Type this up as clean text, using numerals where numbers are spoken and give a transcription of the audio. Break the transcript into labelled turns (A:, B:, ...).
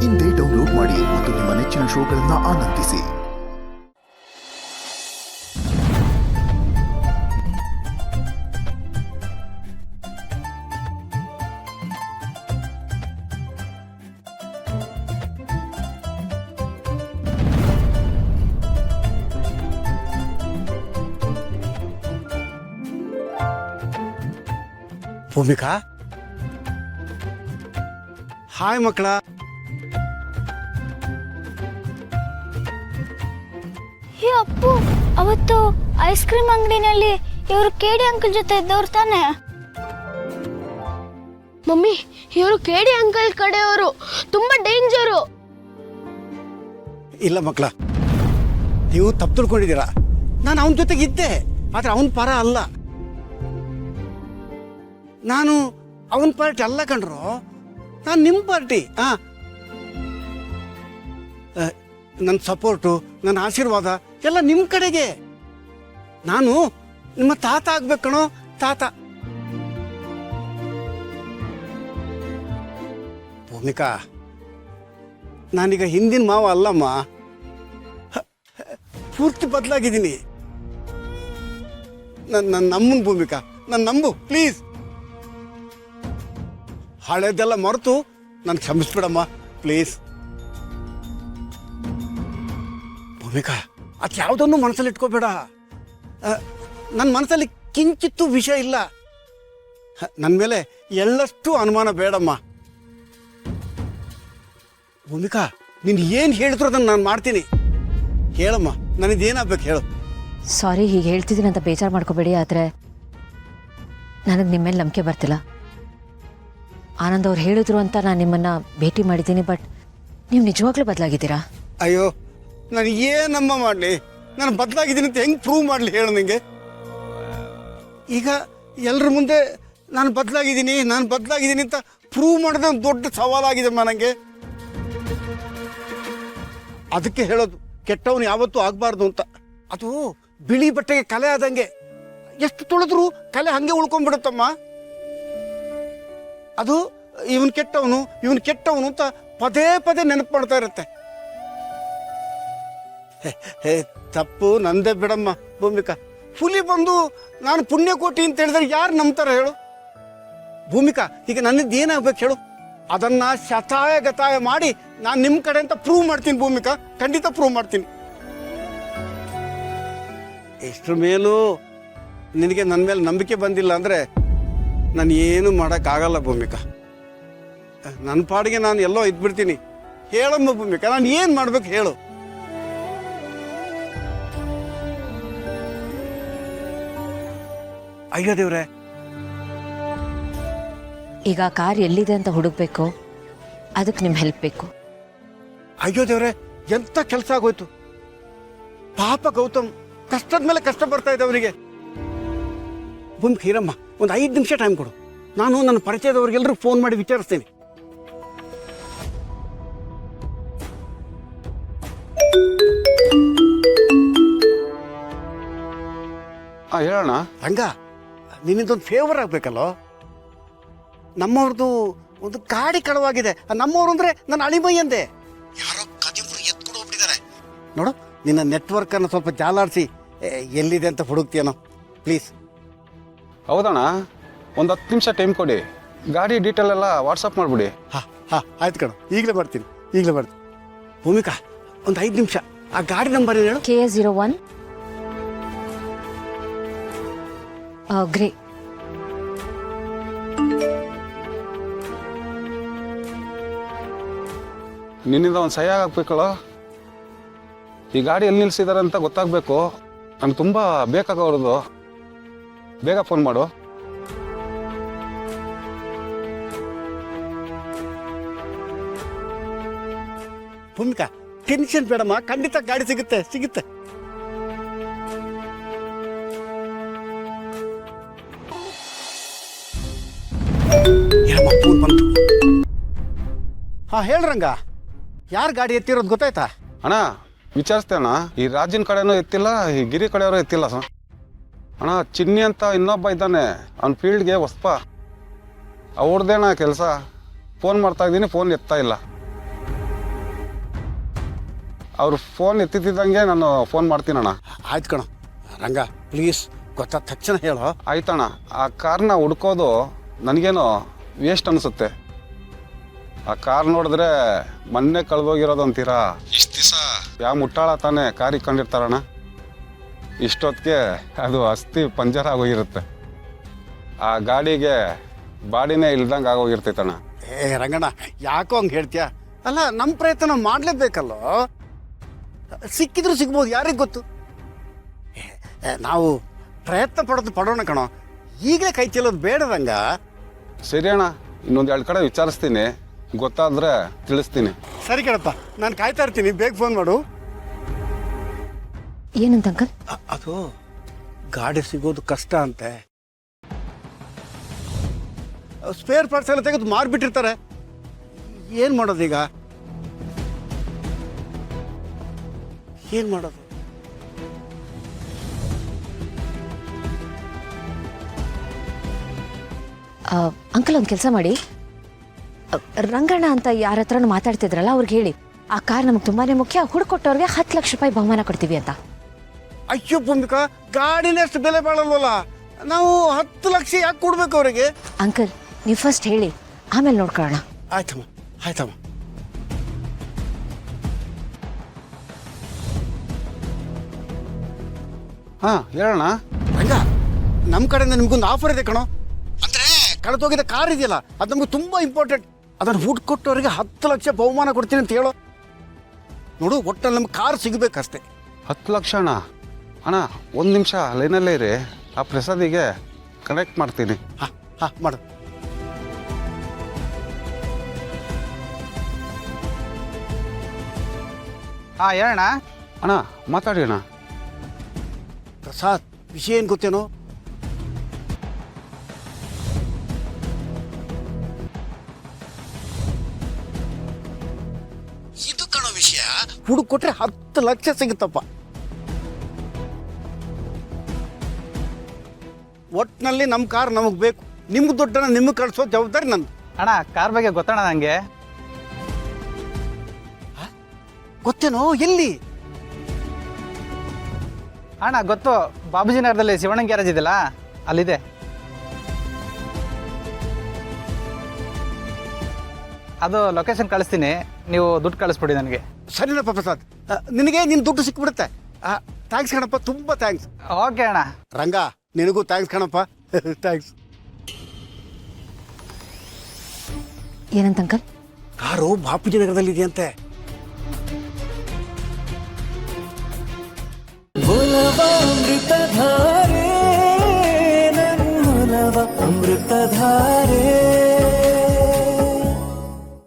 A: ಇಂದೇ ಡೌನ್ಲೋಡ್ ಮಾಡಿ ಮತ್ತು ನಿಮ್ಮ ನೆಚ್ಚಿನ ಶೋಗಳನ್ನು ಆನಂದಿಸಿ.
B: ಭೂಮಿಕಾ, ಹಾಯ್ ಮಕ್ಕಳ.
C: ಹೇ ಅಪ್ಪು, ಅವತ್ತು ಐಸ್ ಕ್ರೀಮ್ ಅಂಗಡಿನಲ್ಲಿ ಇವರು ಕೇಡಿ ಅಂಕಲ್ ಜೊತೆ ಇದ್ದವ್ರು ತಾನೆ?
D: ಮಮ್ಮಿ, ಇವರು ಕೇಡಿ ಅಂಕಲ್ ಕಡೆಯವರು, ತುಂಬಾ ಡೇಂಜರು.
B: ಇಲ್ಲ ಮಕ್ಕಳ, ನೀವು ತಪ್ಪು ತಿಳ್ಕೊಂಡಿದ್ದೀರಾ. ನಾನು ಅವನ ಜೊತೆಗೆ ಇದ್ದೆ, ಆದ್ರೆ ಅವನ ಪರ ಅಲ್ಲ. ನಾನು ಅವನ ಪಾರ್ಟಿ ಅಲ್ಲ ಕಂಡ್ರು, ನಾನು ನಿಮ್ಮ ಪಾರ್ಟಿ. ನನ್ನ ಸಪೋರ್ಟು, ನನ್ನ ಆಶೀರ್ವಾದ ಎಲ್ಲ ನಿಮ್ಮ ಕಡೆಗೆ. ನಾನು ನಿಮ್ಮ ತಾತ ಆಗ್ಬೇಕು ಕಣೋ, ತಾತ. ಭೂಮಿಕಾ, ನಾನೀಗ ಹಿಂದಿನ ಮಾವ ಅಲ್ಲಮ್ಮ, ಪೂರ್ತಿ ಬದಲಾಗಿದ್ದೀನಿ. ನನ್ನ ನಮ್ಮನ್ ಭೂಮಿಕಾ, ನನ್ನ ನಂಬು ಪ್ಲೀಸ್. ಹಳೆದೆಲ್ಲ ಮರೆತು ನಾನು ಕ್ಷಮಿಸ್ಬಿಡಮ್ಮ ಪ್ಲೀಸ್. ಭೂಮಿಕಾ, ಅದು ಯಾವುದನ್ನು ಮನಸ್ಸಲ್ಲಿ ಇಟ್ಕೋಬೇಡ. ನನ್ನ ಮನಸ್ಸಲ್ಲಿ ಕಿಂಚಿತ್ತೂ ವಿಷಯ ಇಲ್ಲ. ನನ್ನ ಮೇಲೆ ಎಳ್ಳಷ್ಟು ಅನುಮಾನ ಬೇಡಮ್ಮ. ಭೂಮಿಕಾ, ನೀನು ಏನು ಹೇಳಿದ್ರು ಅದನ್ನು ನಾನು ಮಾಡ್ತೀನಿ. ಹೇಳಮ್ಮ, ನನಗೇನಾಗಬೇಕು ಹೇಳು.
E: ಸಾರಿ, ಹೀಗೆ ಹೇಳ್ತಿದ್ದೀನಿ ಅಂತ ಬೇಜಾರು ಮಾಡ್ಕೋಬೇಡಿ. ಆದರೆ ನನಗೆ ನಿಮ್ಮ ಮೇಲೆ ನಂಬಿಕೆ ಬರ್ತಿಲ್ಲ. ಆನಂದ್ ಅವ್ರು ಹೇಳಿದ್ರು ಅಂತ ನಾನು ನಿಮ್ಮನ್ನು ಭೇಟಿ ಮಾಡಿದ್ದೀನಿ, ಬಟ್ ನೀವು ನಿಜವಾಗ್ಲೂ ಬದಲಾಗಿದ್ದೀರಾ?
B: ಅಯ್ಯೋ, ನಾನು ಏನಮ್ಮ ಮಾಡಲಿ? ನಾನು ಬದಲಾಗಿದ್ದೀನಿ ಅಂತ ಹೆಂಗೆ ಪ್ರೂವ್ ಮಾಡಲಿ ಹೇಳು ನನಗೆ? ಈಗ ಎಲ್ಲರ ಮುಂದೆ ನಾನು ಬದಲಾಗಿದ್ದೀನಿ ಅಂತ ಪ್ರೂವ್ ಮಾಡೋದು ಒಂದು ದೊಡ್ಡ ಸವಾಲಾಗಿದೆಮ್ಮ ನನಗೆ. ಅದಕ್ಕೆ ಹೇಳೋದು, ಕೆಟ್ಟವನು ಯಾವತ್ತೂ ಆಗಬಾರ್ದು ಅಂತ. ಅದು ಬಿಳಿ ಬಟ್ಟೆಗೆ ಕಲೆ ಆದಂಗೆ, ಎಷ್ಟು ತೊಳೆದ್ರೂ ಕಲೆ ಹಂಗೆ ಉಳ್ಕೊಂಡ್ಬಿಡುತ್ತಮ್ಮ. ಅದು ಇವನು ಕೆಟ್ಟವನು ಅಂತ ಪದೇ ಪದೇ ನೆನಪು ಮಾಡ್ತಾ ಇರುತ್ತೆ. ತಪ್ಪು ನಂದೇ ಬಿಡಮ್ಮ ಭೂಮಿಕಾ. ಹುಲಿ ಬಂದು ನಾನು ಪುಣ್ಯಕೋಟಿ ಅಂತ ಹೇಳಿದ್ರೆ ಯಾರು ನಂಬ್ತಾರೆ ಹೇಳು? ಭೂಮಿಕಾ, ಈಗ ನನ್ನದು ಏನಾಗ್ಬೇಕು ಹೇಳು? ಅದನ್ನ ಶತಾಯ ಗತಾಯ ಮಾಡಿ ನಾನು ನಿಮ್ಮ ಕಡೆ ಅಂತ ಪ್ರೂವ್ ಮಾಡ್ತೀನಿ ಭೂಮಿಕಾ, ಖಂಡಿತ ಪ್ರೂವ್ ಮಾಡ್ತೀನಿ. ಇಷ್ಟ್ರ ಮೇಲೂ ನಿನಗೆ ನನ್ನ ಮೇಲೆ ನಂಬಿಕೆ ಬಂದಿಲ್ಲ ಅಂದರೆ ನಾನು ಏನು ಮಾಡೋಕ್ಕಾಗಲ್ಲ ಭೂಮಿಕಾ. ನನ್ನ ಪಾಡಿಗೆ ನಾನು ಎಲ್ಲೋ ಇದ್ಬಿಡ್ತೀನಿ. ಹೇಳಮ್ಮ ಭೂಮಿಕಾ, ನಾನು ಏನು ಮಾಡ್ಬೇಕು ಹೇಳು? ಅಯ್ಯೋ ದೇವ್ರೆ,
E: ಈಗ ಕಾರ್ ಎಲ್ಲಿದೆ ಅಂತ ಹುಡುಕ್ಬೇಕು, ಅದಕ್ಕೆ ನಿಮ್ಮ ಹೆಲ್ಪ್ ಬೇಕು.
B: ಅಯ್ಯೋ ದೇವ್ರೆ, ಎಂಥ ಕೆಲಸ ಆಗೋಯ್ತು. ಪಾಪ ಗೌತಮ್ ಕಷ್ಟದ ಮೇಲೆ ಕಷ್ಟ ಬರ್ತಾ ಇದೆ ಅವನಿಗೆ. ಭೂಮಿಕಾ ಇರಮ್ಮ, ಒಂದು 5 ನಿಮಿಷ ಟೈಮ್ ಕೊಡು. ನಾನು ನನ್ನ ಪರಿಚಯದವ್ರಿಗೆಲ್ಲರೂ ಫೋನ್ ಮಾಡಿ ವಿಚಾರಿಸ್ತೀನಿ.
F: ಹೇಳೋಣ
B: ರಂಗ, ನಿನ್ನಿಂದೊಂದು ಫೇವರ್ ಆಗಬೇಕಲ್ಲೋ. ನಮ್ಮವ್ರದ್ದು ಒಂದು ಗಾಡಿ ಕಳವಾಗಿದೆ. ನಮ್ಮವ್ರು ಅಂದ್ರೆ ನನ್ನ ಅಳಿಮೈ ಅಂದೆ. ಯಾರೋ ಕದಿಮರು ಎತ್ಕೊಂಡು ಹೋಗ್ಬಿಟ್ಟಿದ್ದಾರೆ ನೋಡು. ನಿನ್ನ ನೆಟ್ವರ್ಕ್ ಅನ್ನು ಸ್ವಲ್ಪ ಜಾಲಾಡಿಸಿ ಎಲ್ಲಿದೆ ಅಂತ ಹುಡುಕ್ತೀಯನೋ ಪ್ಲೀಸ್.
F: ಹೌದಣ್ಣ, ಒಂದು 10 ನಿಮಿಷ ಟೈಮ್ ಕೊಡಿ, ಗಾಡಿ ಡೀಟೇಲ್ ಎಲ್ಲ ವಾಟ್ಸಪ್ ಮಾಡಿಬಿಡಿ.
B: ಹಾಂ ಆಯ್ತು ಕಣೋ, ಈಗಲೇ ಬರ್ತೀನಿ. ಭೂಮಿಕಾ, ಒಂದು 5 ನಿಮಿಷ ಆ ಗಾಡಿ ನಂಬರ್ ಹೇಳು.
E: KA01 grey.
F: ನಿನ್ನಿಂದ ಒಂದು ಸಹಿ ಹಾಕ್ಬೇಕಲ್ಲ. ಈ ಗಾಡಿ ಎಲ್ಲಿ ನಿಲ್ಸಿದ್ದಾರೆ ಅಂತ ಗೊತ್ತಾಗಬೇಕು. ನನಗೆ ತುಂಬ ಬೇಕಾಗೋರದು, ಬೇಗ ಫೋನ್ ಮಾಡು.
B: ಭೂಮಿಕಾ, ಟೆನ್ಷನ್ ಬೇಡಮ್ಮ, ಖಂಡಿತ ಗಾಡಿ ಸಿಗುತ್ತೆ. ಫೋನ್ ಬಂತು. ಹೇಳ್ರಂಗ, ಯಾರು ಗಾಡಿ ಎತ್ತಿರೋದು ಗೊತ್ತಾಯ್ತಾ?
F: ಅಣ್ಣ ವಿಚಾರಿಸ್ತೆ ಅಣ್ಣ, ಈ ರಾಜಿನ ಕಡೆನೂ ಎತ್ತಿಲ್ಲ, ಈ ಗಿರಿ ಕಡೆಯವರು ಎತ್ತಿಲ್ಲ ಸರ್. ಅಣ್ಣ ಚಿನ್ನಿ ಅಂತ ಇನ್ನೊಬ್ಬ ಇದ್ದಾನೆ, ಅವ್ನ ಫೀಲ್ಡ್ಗೆ ಹೊಸ್ಪ. ಅವ್ರದ್ದೇನ ಕೆಲಸ. ಫೋನ್ ಮಾಡ್ತಾ ಇದ್ದೀನಿ, ಫೋನ್ ಎತ್ತಾ ಇಲ್ಲ. ಅವ್ರು ಫೋನ್ ಎತ್ತಿದ್ದಂಗೆ ನಾನು ಫೋನ್ ಮಾಡ್ತೀನಣ್ಣ.
B: ಆಯ್ತು ಕಣ ರಂಗ, ಪ್ಲೀಸ್ ಗೊತ್ತಾದ ತಕ್ಷಣ ಹೇಳೋ.
F: ಆಯ್ತಣ್ಣ. ಆ ಕಾರ್ನ ಹುಡ್ಕೋದು ನನಗೇನೋ ವೇಸ್ಟ್ ಅನಿಸುತ್ತೆ. ಆ ಕಾರ್ ನೋಡಿದ್ರೆ ಮೊನ್ನೆ ಕಳೆದೋಗಿರೋದು ಅಂತೀರಾ? ಇಷ್ಟು ದಿವಸ ಯಾವ ಮುಟ್ಟಾಳ ತಾನೇ ಕಾರ್ ಇಟ್ಕೊಂಡಿರ್ತಾರಣ್ಣ. ಇಷ್ಟೊತ್ತಿಗೆ ಅದು ಅಸ್ಥಿ ಪಂಜರ ಆಗೋಗಿರುತ್ತೆ. ಆ ಗಾಡಿಗೆ ಬಾಡಿನೇ ಇಲ್ದಂಗೆ ಆಗೋಗಿರ್ತೈತಣ್ಣ.
B: ಏ ರಂಗಣ್ಣ, ಯಾಕೋ ಹಂಗೆ ಹೇಳ್ತೀಯ? ಅಲ್ಲ, ನಮ್ಮ ಪ್ರಯತ್ನ ನಾವು ಮಾಡಲೇಬೇಕಲ್ಲೋ. ಸಿಕ್ಕಿದ್ರು ಸಿಗ್ಬೋದು, ಯಾರಿಗೆ ಗೊತ್ತು. ನಾವು ಪ್ರಯತ್ನ ಪಡೋಣ ಕಣೋ. ಈಗಲೇ ಕೈ ಚೆಲ್ಲೋದು ಬೇಡ ರಂಗ.
F: ಸರಿ ಅಣ್ಣ, ಇನ್ನೊಂದು 2 ಕಡೆ ವಿಚಾರಿಸ್ತೀನಿ, ಗೊತ್ತಾದರೆ ತಿಳಿಸ್ತೀನಿ.
B: ಸರಿ ಕಣಪ್ಪ, ನಾನು ಕಾಯ್ತಾ ಇರ್ತೀನಿ, ಬೇಗ ಫೋನ್ ಮಾಡು.
E: ಏನಂತ ಅಂಕಲ್?
B: ಅದು ಗಾಡಿ ಸಿಗೋದು ಕಷ್ಟ ಅಂತೆ. ಸ್ಪೇರ್ ಪಾರ್ಟ್ಸ್ ಎಲ್ಲ ತೆಗೆದು ಮಾರ್ಬಿಟ್ಟಿರ್ತಾರೆ. ಏನು ಮಾಡೋದು ಈಗ? ಏನು ಮಾಡೋದು?
E: ಅಂಕಲ್ ಒಂದು ಕೆಲಸ ಮಾಡಿ, ರಂಗಣ್ಣ ಅಂತ ಯಾರ ಹತ್ರನೂ ಮಾತಾಡ್ತಿದ್ರಲ್ಲ ಅವ್ರಿಗೆ ಹೇಳಿ, ಆ ಕಾರ್ ನಮ್ಗೆ ತುಂಬಾನೇ ಮುಖ್ಯ, ಹುಡುಕೊಟ್ಟವ್ರಿಗೆ 10 ಲಕ್ಷ ರೂಪಾಯಿ ಬಹುಮಾನ ಕೊಡ್ತೀವಿ ಅಂತ.
B: ಅಯ್ಯೋ ಭೂಮಿಕಾ, ಗಾಡಿನಷ್ಟು ಬೆಲೆ ಬಾಳಲ್ವಲ್ಲ, ನಾವು 10 ಲಕ್ಷ ಯಾಕೆ ಕೊಡ್ಬೇಕು ಅವರಿಗೆ?
E: ಅಂಕಲ್ ನೀವು ಫಸ್ಟ್ ಹೇಳಿ, ಆಮೇಲೆ ನೋಡ್ಕೊಳ್ಳೋಣ.
B: ಆಯ್ತಮ್ಮ, ಆಯ್ತಮ್ಮ.
F: ಹಾಂ, ಹೇಳೋಣ.
B: ರಂಗ, ನಮ್ಮ ಕಡೆಯಿಂದ ನಿಮ್ಗೊಂದು ಆಫರ್ ಇದೆ ಕಣೋ. ಅಂದ್ರೆ ಕಳೆದೋಗಿದ ಕಾರ್ ಇದೆಯಲ್ಲ, ಅದು ನಮ್ಗೆ ತುಂಬಾ ಇಂಪಾರ್ಟೆಂಟ್. ಅದನ್ನು ಹುಡ್ಕೊಟ್ಟವರಿಗೆ 10 ಲಕ್ಷ ಬಹುಮಾನ ಕೊಡ್ತೀನಿ ಅಂತ ಹೇಳೋ. ನೋಡು, ಒಟ್ಟಲ್ಲಿ ನಮ್ಗೆ ಕಾರ್ ಸಿಗಬೇಕಷ್ಟೇ.
F: 10 ಲಕ್ಷ ಅಣ್ಣ? ಅಣ್ಣ, 1 ನಿಮಿಷ ಲೈನಲ್ಲೇ ಇರಿ, ಆ ಪ್ರಸಾದಿಗೆ ಕನೆಕ್ಟ್ ಮಾಡ್ತೀನಿ.
B: ಹಾಂ ಹಾಂ, ಮಾಡು.
G: ಹಾಂ, ಹೇಳಣ್ಣ.
F: ಅಣ್ಣ ಮಾತಾಡಿ ಅಣ್ಣ.
B: ಪ್ರಸಾದ್, ವಿಷಯ ಏನು ಗೊತ್ತೇನೋ? ಇದು ಕಣೋ ವಿಷಯ. ಹುಡುಕ್ ಕೊಟ್ರೆ 10 ಲಕ್ಷ ಸಿಗುತ್ತಪ್ಪ. ಒಟ್ಟಿನಲ್ಲಿ ನಮ್ಮ ಕಾರ್ ನಮಗೆ ಬೇಕು. ನಿಮ್ಗೆ ದುಡ್ಡನ್ನ ನಿಮಗೆ ಕಳಿಸೋ ಜವಾಬ್ದಾರಿ ನಂದು.
G: ಅಣ್ಣ, ಕಾರ್ ಬಗ್ಗೆ ಗೊತ್ತಣ್ಣ ನನಗೆ.
B: ಗೊತ್ತೇನೋ? ಎಲ್ಲಿ?
G: ಅಣ್ಣ ಗೊತ್ತು, ಬಾಬುಜಿ ನಗರದಲ್ಲಿ ಶಿವಣ್ಣ ಗ್ಯಾರೇಜ್ ಇದೆಯಲ್ಲ, ಅಲ್ಲಿದೆ. ಅದು ಲೊಕೇಶನ್ ಕಳಿಸ್ತೀನಿ, ನೀವು ದುಡ್ಡು ಕಳಿಸ್ಬಿಡಿ ನನಗೆ.
B: ಸರಿನಪ್ಪ ಪ್ರಸಾದ್, ನಿನಗೆ ನಿನ್ನ ದುಡ್ಡು ಸಿಕ್ಬಿಡುತ್ತೆ. ಥ್ಯಾಂಕ್ಸ್ ಕಣಪ್ಪ, ತುಂಬ ಥ್ಯಾಂಕ್ಸ್.
G: ಓಕೆ ಅಣ್ಣ.
B: ರಂಗ, ನಿನಗೂ ಥ್ಯಾಂಕ್ಸ್ ಕಣಪ್ಪ. ಥ್ಯಾಂಕ್ಸ್.
E: ಏನಂತ ಅಂಕಲ್?
B: ಕಾರು ಬಾಪೂಜಿ ನಗರದಲ್ಲಿ ಇದೆಯಂತೆ.
H: ಅಮೃತಧಾರೆ